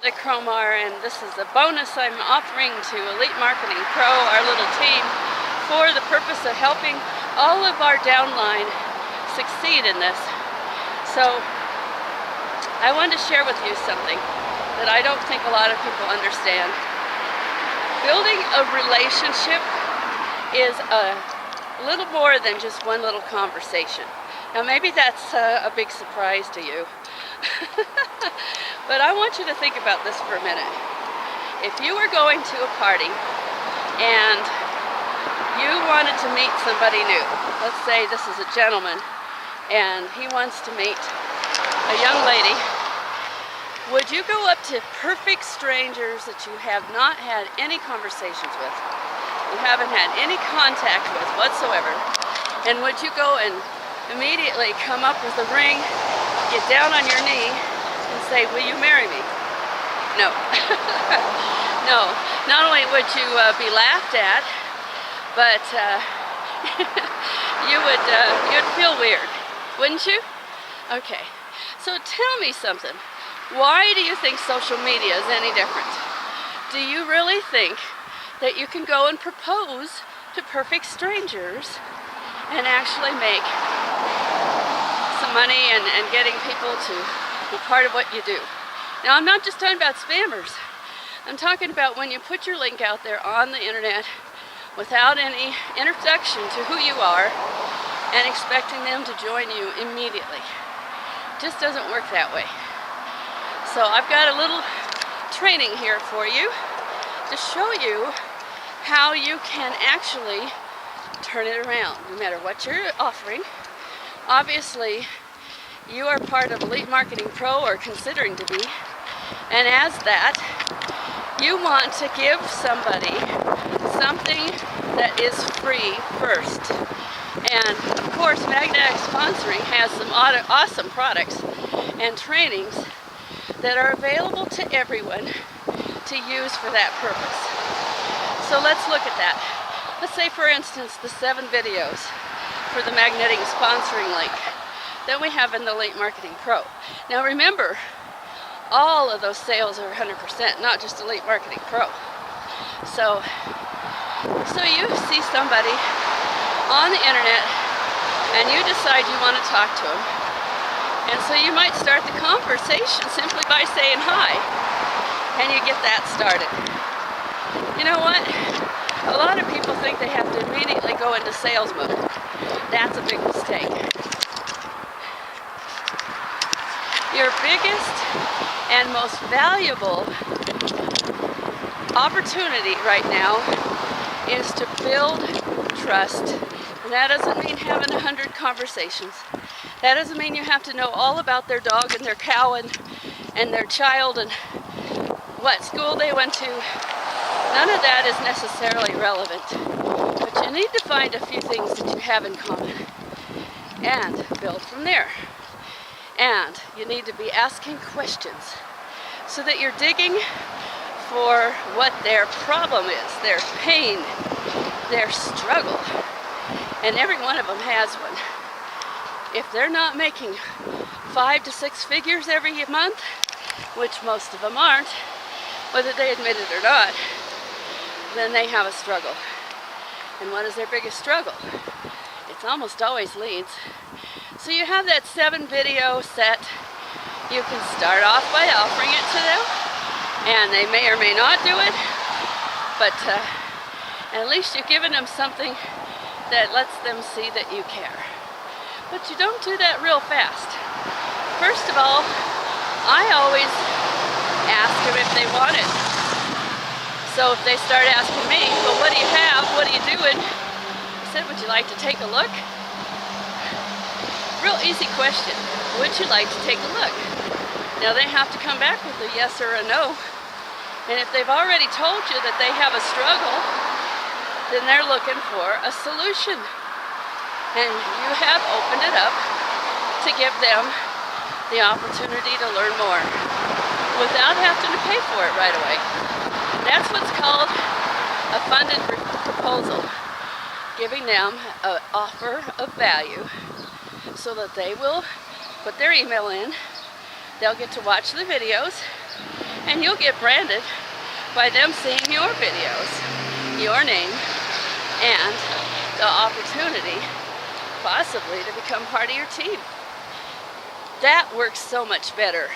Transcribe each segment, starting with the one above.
The Cromar, and this is a bonus I'm offering to Elite Marketing Pro, our little team, for the purpose of helping all of our downline succeed in this. So I wanted to share with you something that I don't think a lot of people understand. Building a relationship is a little more than just one little conversation. Now maybe that's a big surprise to you. But I want you to think about this for a minute. If you were going to a party and you wanted to meet somebody new, let's say this is a gentleman and he wants to meet a young lady, would you go up to perfect strangers that you have not had any conversations with, you haven't had any contact with whatsoever, and would you go and immediately come up with a ring, get down on your knee, and say, "Will you marry me?" No. No. Not only would you be laughed at, but you'd feel weird, wouldn't you? Okay. So tell me something. Why do you think social media is any different? Do you really think that you can go and propose to perfect strangers and actually make some money and getting people to be part of what you do? Now, I'm not just talking about spammers. I'm talking about when you put your link out there on the internet without any introduction to who you are and expecting them to join you immediately. It just doesn't work that way. So I've got a little training here for you to show you how you can actually turn it around, no matter what you're offering. Obviously, you are part of Elite Marketing Pro, or considering to be, and as that, you want to give somebody something that is free first. And of course, Magnetic Sponsoring has some awesome products and trainings that are available to everyone to use for that purpose. So let's look at that. Let's say, for instance, the 7 videos for the Magnetic Sponsoring link that we have in the Elite Marketing Pro. Now remember, all of those sales are 100%, not just Elite Marketing Pro. So you see somebody on the internet and you decide you want to talk to them. And so you might start the conversation simply by saying hi, and you get that started. You know what? A lot of people think they have to immediately go into sales mode. That's a big mistake. Your biggest and most valuable opportunity right now is to build trust. And that doesn't mean having 100 conversations. That doesn't mean you have to know all about their dog and their cow and their child and what school they went to. None of that is necessarily relevant. But you need to find a few things that you have in common and build from there. And you need to be asking questions so that you're digging for what their problem is, their pain, their struggle. And every one of them has one. If they're not making 5 to 6 figures every month, which most of them aren't, whether they admit it or not, then they have a struggle. And what is their biggest struggle? It's almost always leads. So you have that 7 video set. You can start off by offering it to them, and they may or may not do it, but at least you've given them something that lets them see that you care. But you don't do that real fast. First of all, I always ask them if they want it. So if they start asking me, "Well, what do you have? What are you doing?" I said, "Would you like to take a look?" Real easy question. Would you like to take a look? Now they have to come back with a yes or a no. And if they've already told you that they have a struggle, then they're looking for a solution. And you have opened it up to give them the opportunity to learn more without having to pay for it right away. That's what's called a funded proposal, giving them an offer of value so that they will put their email in, they'll get to watch the videos, And you'll get branded by them seeing your videos, your name, and the opportunity possibly to become part of your team. That works so much better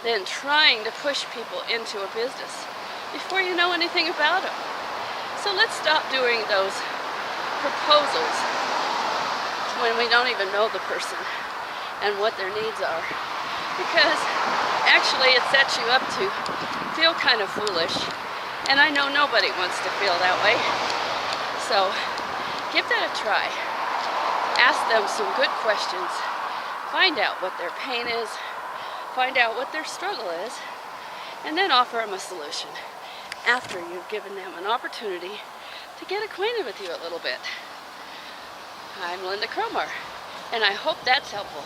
than trying to push people into a business before you know anything about them. So let's stop doing those proposals when we don't even know the person and what their needs are, because actually it sets you up to feel kind of foolish, and I know nobody wants to feel that way. So give that a try. Ask them some good questions. Find out what their pain is. Find out what their struggle is. And then offer them a solution after you've given them an opportunity to get acquainted with you a little bit. I'm Lynda Cromar, and I hope that's helpful.